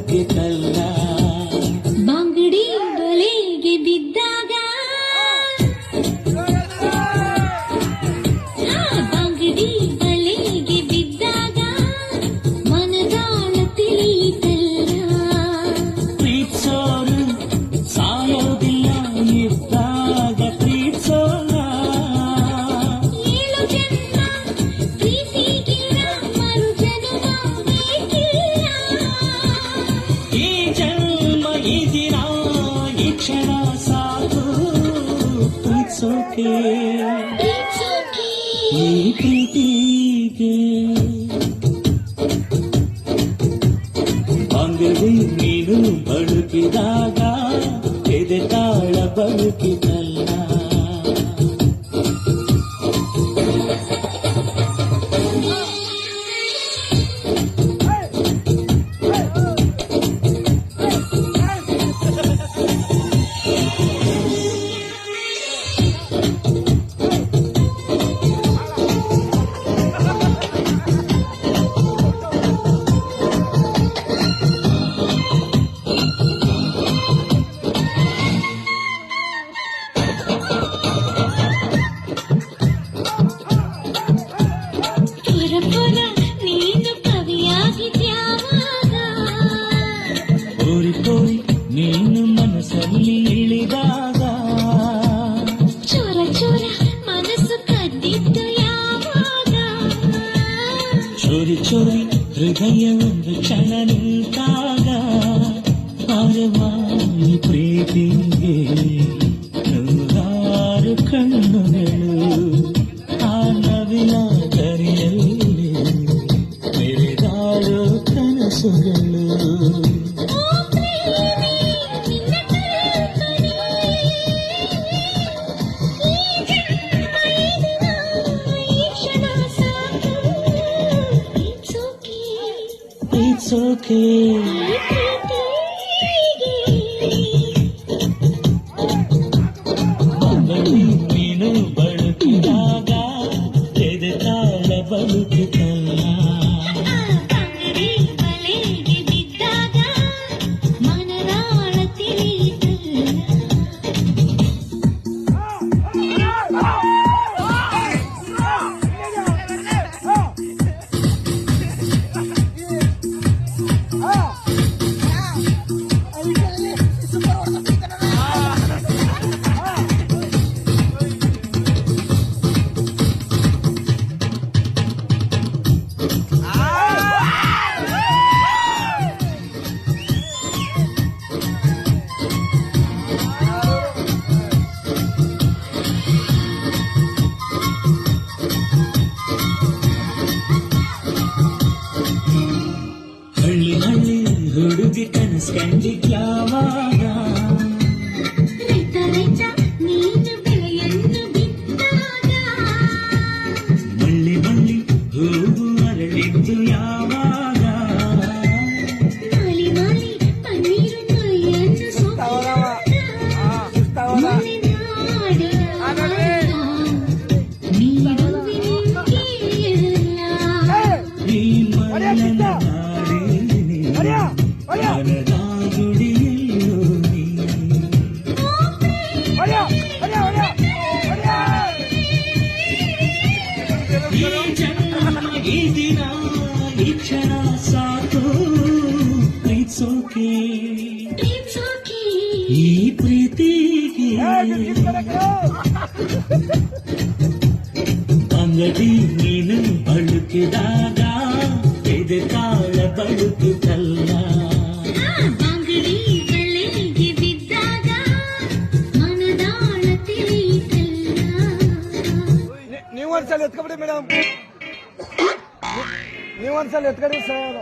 ಬಳುಕಿತಲ್ಲ. ಬಂಗಡಿ ಬಲೆಗೆ ಬಿದ್ದಾಗ ಬಂಗಡಿ ಬಲೆಗೆ ಬಿದ್ದಾಗ ಮನದಾಳ ತಿಳಿಯಿತಲ್ಲ. ಪ್ರೀತ್ಸೋರು ಸಾಯೋದಿಲ್ಲ ಇದ್ದಾಗ ಪ್ರೀತ್ಸೋಲ್ಲ. ಏಳು ಜನ್ಮ ಪ್ರೀತಿಗಿಲ್ಲ ಮರು ಜನ್ಮ ಬೇಕಿಲ್ಲ. ಈ ಜನ್ಮ ಈ ದಿನ ಈ ಕ್ಷಣ ಸಾಕು ಪ್ರೀತ್ಸೋಕೆ. It's okay. ಈ ಪ್ರೀತಿಗೆ ಅಂಗಡಿ ನೀನು ಬಳುಕಿದಾಗ ಎದೆ ತಾಳ ಬಳುಕಿತಲ್ಲ. ಪುರ ನೀನು ಕವಿಯಾಗಿದ್ಯಾವಾಗ. ಕೋರಿ ಕೋರಿ ನೀನು ಮನಸ್ಸಲ್ಲಿ ಇಳಿದಾಗ ಚೋರ ಚೋರ ಮನಸ್ಸು ಕದ್ದಿದ್ದು ಯಾವಾಗ. ಚೋರಿ ಚೋರಿ ಹೃದಯ ಒಂದು ಕ್ಷಣ ನಿಂತಾಗ ಅರವಾಣಿ ಪ್ರೀತಿಗೆ ನೂರಾರು ಕಣ್ಣುಗಳು ಆ ನವಿಲ ದರಿಯಲ್ಲಿ ಮೆರೆದಾಡೋ ಕನಸುಗಳು. ಓ ಪ್ರೇಮಿ ನಿನ್ನ ಕಲ್ಪನೆ ಈ ಜನ್ಮ ಈ ದಿನ ಈ ಕ್ಷಣ ಸಾಕು. It's okay. It's okay. ಈ ಪ್ರೀತಿಗೆ ಬಂಗಡಿ ನೀನು ಬಳುಕಿದಾಗ ಎದೆ ತಾಳ ಬಳುಕಿತಲ್ಲ. ಬಂಗಡಿ ಬಲೆಗೆ ಬಿದ್ದಾಗ ಮನದಾಳ ತಿಳಿಯಿತಲ್ಲ. ಹಳ್ಳಿ ಹಳ್ಳಿ ಹುಡುಗಿ ಕನಸು ಕಂಡಿದ್ಯಾವಾಗ ರೈತ ರೈತ ನೀನು ಬೆಳೆಯನ್ನು ಬಿಟ್ಟಾಗ. ಮಳ್ಳಿ ಮಳ್ಳಿ ಹೂವು ಅರಳಿದ್ದು ಯಾವಾಗ ಮಾಲಿ ಮಾಲಿ ಪನ್ನೀರು ಮೈಯನ್ನು ಸೊಕ್ಕಿದಾಗ. ಮಲೆನಾಡಿನ ನೀಡುವಿನ ಕೇಳಲ್ಲ. ಈ ಮಣ್ಣಿನ ನಾಡಿನಿ ಮನದ ಗುಡಿಯಲ್ಲೂ ನೀ. ಈ ಜನ್ಮ ಈ ದಿನ ಈ ಕ್ಷಣ ಸಾಕು ಪ್ರೀತ್ಸೋಕೆ. It's okay. ಈ ಪ್ರೀತಿಗೆ ಅಂಗಡಿ ನೀನು ಬಳುಕಿದಾಗ ಎದೆ ತಾಳ ಬಳುಕಿತಲ್ಲ. ಬಂಗಡಿ ಬಲೆಗೆ ಬಿದ್ದಾಗ ಮನದಾಳ ತಿಳಿಯಿತಲ್ಲ. ನೀವೊಂದ್ಸಲ ಎತ್ಕೊಬಿಡಿ ಮೇಡಮ್, ನೀವೊಂದ್ಸಲ ಎತ್ಕೊಡಿ ಸರ್.